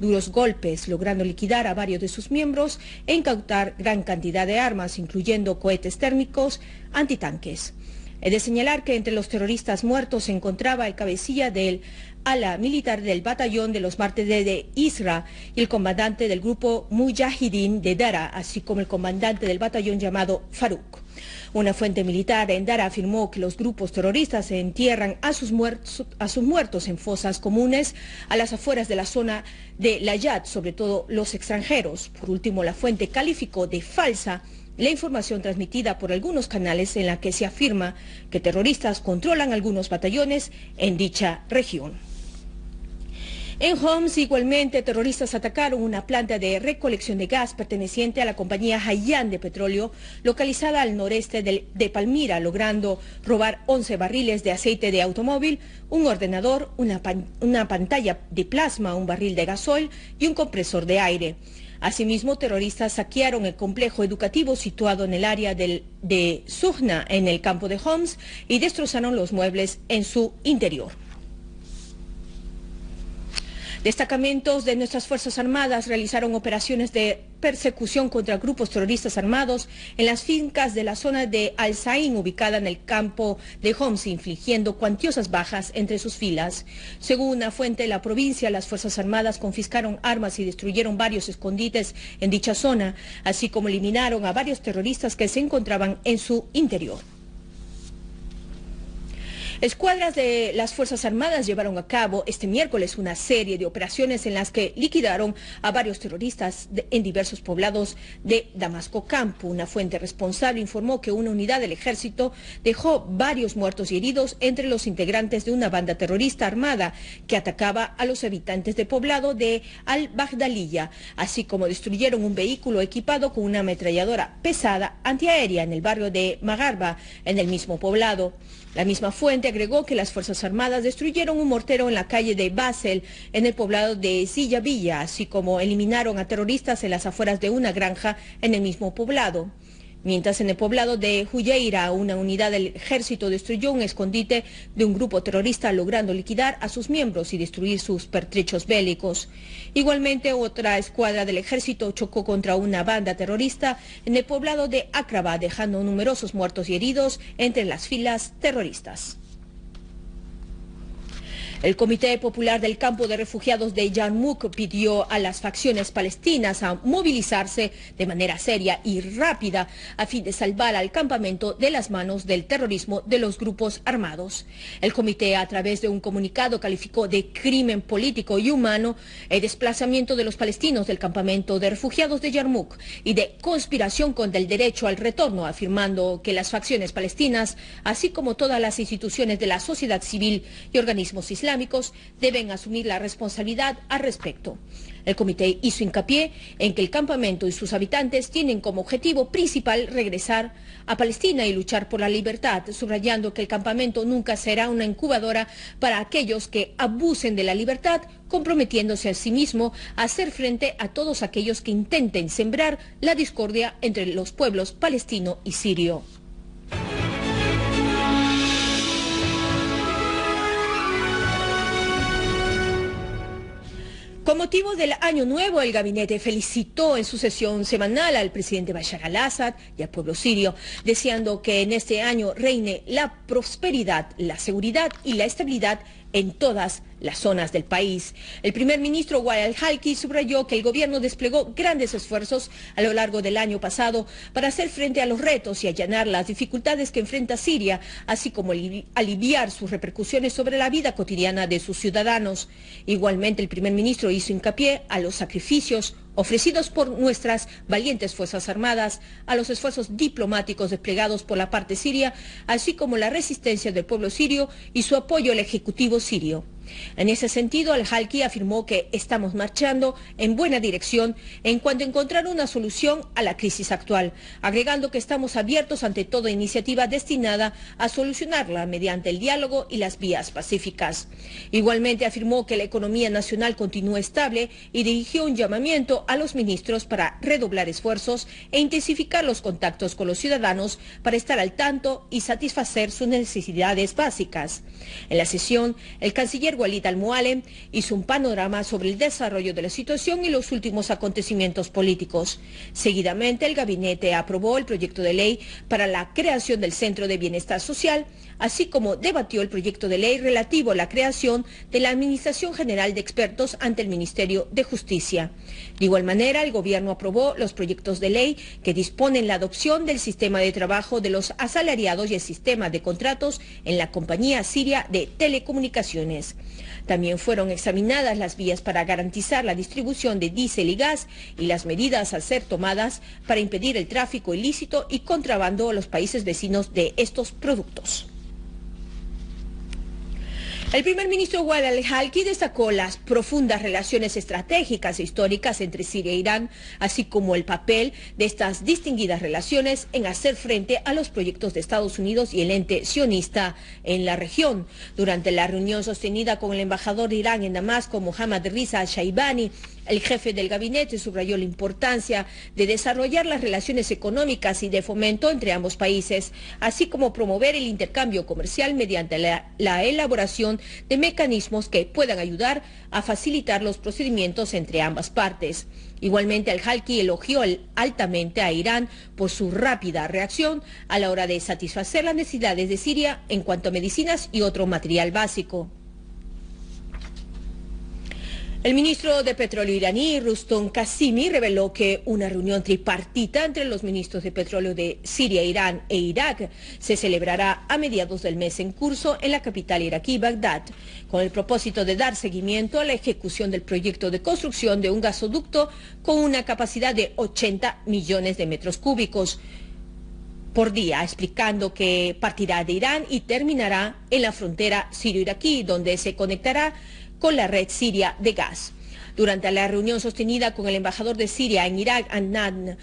duros golpes, logrando liquidar a varios de sus miembros e incautar gran cantidad de armas, incluyendo cohetes térmicos antitanques. He de señalar que entre los terroristas muertos se encontraba el cabecilla del ala militar del batallón de los mártires de Isra y el comandante del grupo Mujahideen de Dara, así como el comandante del batallón llamado Farouk. Una fuente militar en Dara afirmó que los grupos terroristas entierran a sus muertos en fosas comunes a las afueras de la zona de Layat, sobre todo los extranjeros. Por último, la fuente calificó de falsa la información transmitida por algunos canales en la que se afirma que terroristas controlan algunos batallones en dicha región. En Homs, igualmente, terroristas atacaron una planta de recolección de gas perteneciente a la compañía Hayan de petróleo, localizada al noreste de Palmira, logrando robar 11 barriles de aceite de automóvil, un ordenador, una pantalla de plasma, un barril de gasoil y un compresor de aire. Asimismo, terroristas saquearon el complejo educativo situado en el área de Sugna, en el campo de Homs, y destrozaron los muebles en su interior. Destacamentos de nuestras Fuerzas Armadas realizaron operaciones de persecución contra grupos terroristas armados en las fincas de la zona de Al-Sain, ubicada en el campo de Homs, infligiendo cuantiosas bajas entre sus filas. Según una fuente de la provincia, las Fuerzas Armadas confiscaron armas y destruyeron varios escondites en dicha zona, así como eliminaron a varios terroristas que se encontraban en su interior. Escuadras de las Fuerzas Armadas llevaron a cabo este miércoles una serie de operaciones en las que liquidaron a varios terroristas en diversos poblados de Damasco Campo. Una fuente responsable informó que una unidad del ejército dejó varios muertos y heridos entre los integrantes de una banda terrorista armada que atacaba a los habitantes del poblado de Al-Baghdaliya, así como destruyeron un vehículo equipado con una ametralladora pesada antiaérea en el barrio de Magarba, en el mismo poblado. La misma fuente agregó que las Fuerzas Armadas destruyeron un mortero en la calle de Basel, en el poblado de Silla Villa, así como eliminaron a terroristas en las afueras de una granja en el mismo poblado. Mientras en el poblado de Huyeira, una unidad del ejército destruyó un escondite de un grupo terrorista, logrando liquidar a sus miembros y destruir sus pertrechos bélicos. Igualmente, otra escuadra del ejército chocó contra una banda terrorista en el poblado de Akraba, dejando numerosos muertos y heridos entre las filas terroristas. El Comité Popular del Campo de Refugiados de Yarmouk pidió a las facciones palestinas a movilizarse de manera seria y rápida a fin de salvar al campamento de las manos del terrorismo de los grupos armados. El comité, a través de un comunicado, calificó de crimen político y humano el desplazamiento de los palestinos del campamento de refugiados de Yarmouk y de conspiración contra el derecho al retorno, afirmando que las facciones palestinas, así como todas las instituciones de la sociedad civil y organismos islámicos, deben asumir la responsabilidad al respecto. El comité hizo hincapié en que el campamento y sus habitantes tienen como objetivo principal regresar a Palestina y luchar por la libertad, subrayando que el campamento nunca será una incubadora para aquellos que abusen de la libertad, comprometiéndose a sí mismo a hacer frente a todos aquellos que intenten sembrar la discordia entre los pueblos palestino y sirio. Con motivo del Año Nuevo, el gabinete felicitó en su sesión semanal al presidente Bashar al-Assad y al pueblo sirio, deseando que en este año reine la prosperidad, la seguridad y la estabilidad en todas las zonas del país. El primer ministro Wali al-Halki subrayó que el gobierno desplegó grandes esfuerzos a lo largo del año pasado para hacer frente a los retos y allanar las dificultades que enfrenta Siria, así como aliviar sus repercusiones sobre la vida cotidiana de sus ciudadanos. Igualmente, el primer ministro hizo hincapié a los sacrificios ofrecidos por nuestras valientes Fuerzas Armadas, a los esfuerzos diplomáticos desplegados por la parte siria, así como la resistencia del pueblo sirio y su apoyo al Ejecutivo sirio. En ese sentido, al-Halki afirmó que estamos marchando en buena dirección en cuanto a encontrar una solución a la crisis actual, agregando que estamos abiertos ante toda iniciativa destinada a solucionarla mediante el diálogo y las vías pacíficas. Igualmente afirmó que la economía nacional continúa estable y dirigió un llamamiento a los ministros para redoblar esfuerzos e intensificar los contactos con los ciudadanos para estar al tanto y satisfacer sus necesidades básicas. En la sesión, el canciller Premier Walid al-Mualem hizo un panorama sobre el desarrollo de la situación y los últimos acontecimientos políticos. Seguidamente, el gabinete aprobó el proyecto de ley para la creación del Centro de Bienestar Social, así como debatió el proyecto de ley relativo a la creación de la Administración General de Expertos ante el Ministerio de Justicia. De igual manera, el gobierno aprobó los proyectos de ley que disponen la adopción del sistema de trabajo de los asalariados y el sistema de contratos en la compañía siria de telecomunicaciones. También fueron examinadas las vías para garantizar la distribución de diésel y gas y las medidas a ser tomadas para impedir el tráfico ilícito y contrabando a los países vecinos de estos productos. El primer ministro Wael al-Halki destacó las profundas relaciones estratégicas e históricas entre Siria e Irán, así como el papel de estas distinguidas relaciones en hacer frente a los proyectos de Estados Unidos y el ente sionista en la región. Durante la reunión sostenida con el embajador de Irán en Damasco, Mohammad Riza al-Shaibani, el jefe del gabinete subrayó la importancia de desarrollar las relaciones económicas y de fomento entre ambos países, así como promover el intercambio comercial mediante la elaboración de mecanismos que puedan ayudar a facilitar los procedimientos entre ambas partes. Igualmente, al-Halki elogió altamente a Irán por su rápida reacción a la hora de satisfacer las necesidades de Siria en cuanto a medicinas y otro material básico. El ministro de Petróleo iraní, Rustom Qasimi, reveló que una reunión tripartita entre los ministros de petróleo de Siria, Irán e Irak se celebrará a mediados del mes en curso en la capital iraquí, Bagdad, con el propósito de dar seguimiento a la ejecución del proyecto de construcción de un gasoducto con una capacidad de 80 millones de metros cúbicos por día, explicando que partirá de Irán y terminará en la frontera sirio-iraquí, donde se conectará con la red siria de gas. Durante la reunión sostenida con el embajador de Siria en Irak, Adnan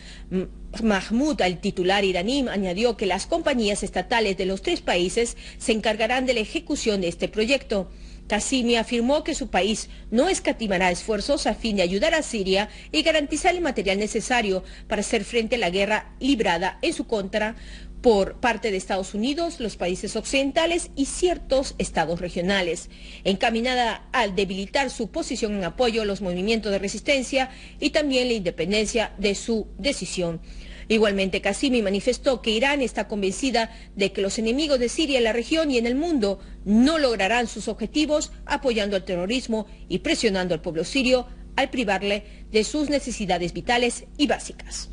Mahmoud, el titular iraní, añadió que las compañías estatales de los tres países se encargarán de la ejecución de este proyecto. Qasimi afirmó que su país no escatimará esfuerzos a fin de ayudar a Siria y garantizar el material necesario para hacer frente a la guerra librada en su contra por parte de Estados Unidos, los países occidentales y ciertos estados regionales, encaminada a debilitar su posición en apoyo a los movimientos de resistencia y también la independencia de su decisión. Igualmente, Qasimi manifestó que Irán está convencida de que los enemigos de Siria en la región y en el mundo no lograrán sus objetivos apoyando al terrorismo y presionando al pueblo sirio al privarle de sus necesidades vitales y básicas.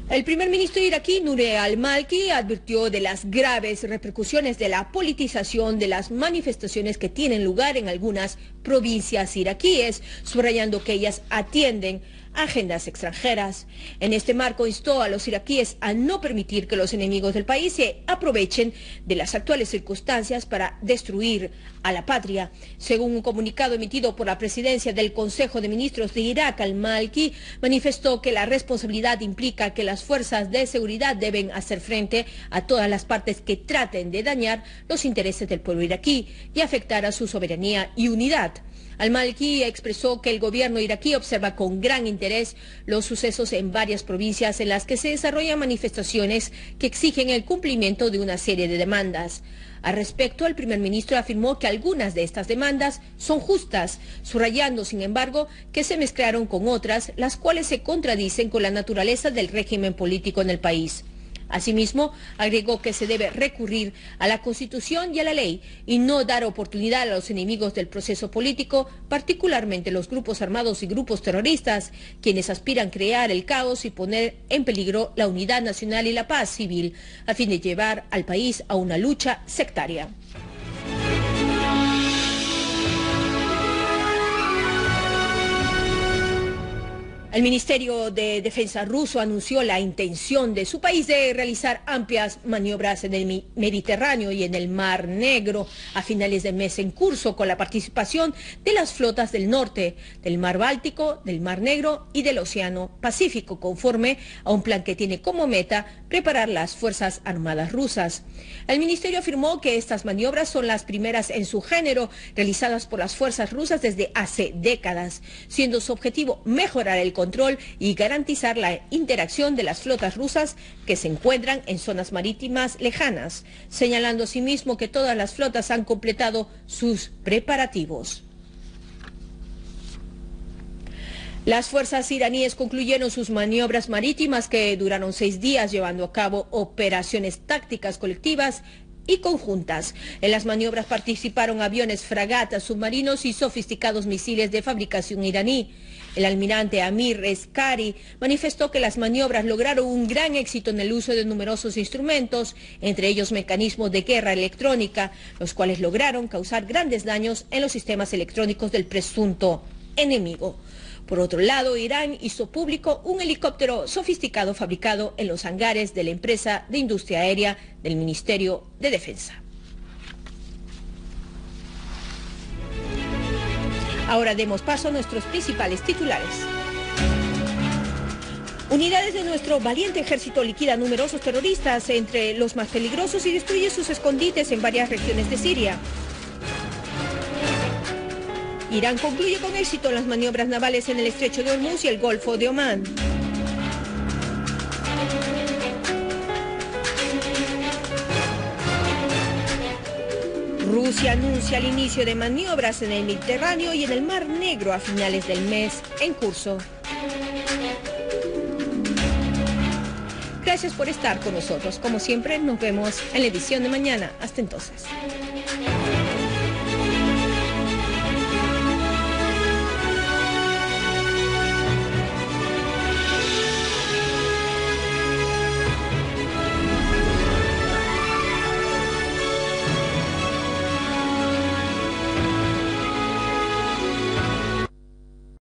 El primer ministro iraquí, Nouri al-Maliki, advirtió de las graves repercusiones de la politización de las manifestaciones que tienen lugar en algunas provincias iraquíes, subrayando que ellas atienden a agendas extranjeras. En este marco instó a los iraquíes a no permitir que los enemigos del país se aprovechen de las actuales circunstancias para destruir a la patria. Según un comunicado emitido por la presidencia del Consejo de Ministros de Irak, al-Maliki manifestó que la responsabilidad implica que las fuerzas de seguridad deben hacer frente a todas las partes que traten de dañar los intereses del pueblo iraquí y afectar a su soberanía y unidad. Al-Maliki expresó que el gobierno iraquí observa con gran interés los sucesos en varias provincias en las que se desarrollan manifestaciones que exigen el cumplimiento de una serie de demandas. Al respecto, el primer ministro afirmó que algunas de estas demandas son justas, subrayando, sin embargo, que se mezclaron con otras, las cuales se contradicen con la naturaleza del régimen político en el país. Asimismo, agregó que se debe recurrir a la Constitución y a la ley y no dar oportunidad a los enemigos del proceso político, particularmente los grupos armados y grupos terroristas, quienes aspiran a crear el caos y poner en peligro la unidad nacional y la paz civil, a fin de llevar al país a una lucha sectaria. El Ministerio de Defensa ruso anunció la intención de su país de realizar amplias maniobras en el Mediterráneo y en el Mar Negro a finales del mes en curso, con la participación de las flotas del norte, del Mar Báltico, del Mar Negro y del Océano Pacífico, conforme a un plan que tiene como meta preparar las Fuerzas Armadas rusas. El ministerio afirmó que estas maniobras son las primeras en su género realizadas por las fuerzas rusas desde hace décadas, siendo su objetivo mejorar el control y garantizar la interacción de las flotas rusas que se encuentran en zonas marítimas lejanas, señalando asimismo que todas las flotas han completado sus preparativos. Las fuerzas iraníes concluyeron sus maniobras marítimas que duraron 6 días, llevando a cabo operaciones tácticas colectivas y conjuntas. En las maniobras participaron aviones, fragatas, submarinos y sofisticados misiles de fabricación iraní. El almirante Amir Eskari manifestó que las maniobras lograron un gran éxito en el uso de numerosos instrumentos, entre ellos mecanismos de guerra electrónica, los cuales lograron causar grandes daños en los sistemas electrónicos del presunto enemigo. Por otro lado, Irán hizo público un helicóptero sofisticado fabricado en los hangares de la empresa de industria aérea del Ministerio de Defensa. Ahora demos paso a nuestros principales titulares. Unidades de nuestro valiente ejército liquidan numerosos terroristas, entre los más peligrosos, y destruye sus escondites en varias regiones de Siria. Irán concluye con éxito las maniobras navales en el estrecho de Hormuz y el Golfo de Omán. Rusia anuncia el inicio de maniobras en el Mediterráneo y en el Mar Negro a finales del mes en curso. Gracias por estar con nosotros. Como siempre, nos vemos en la edición de mañana. Hasta entonces.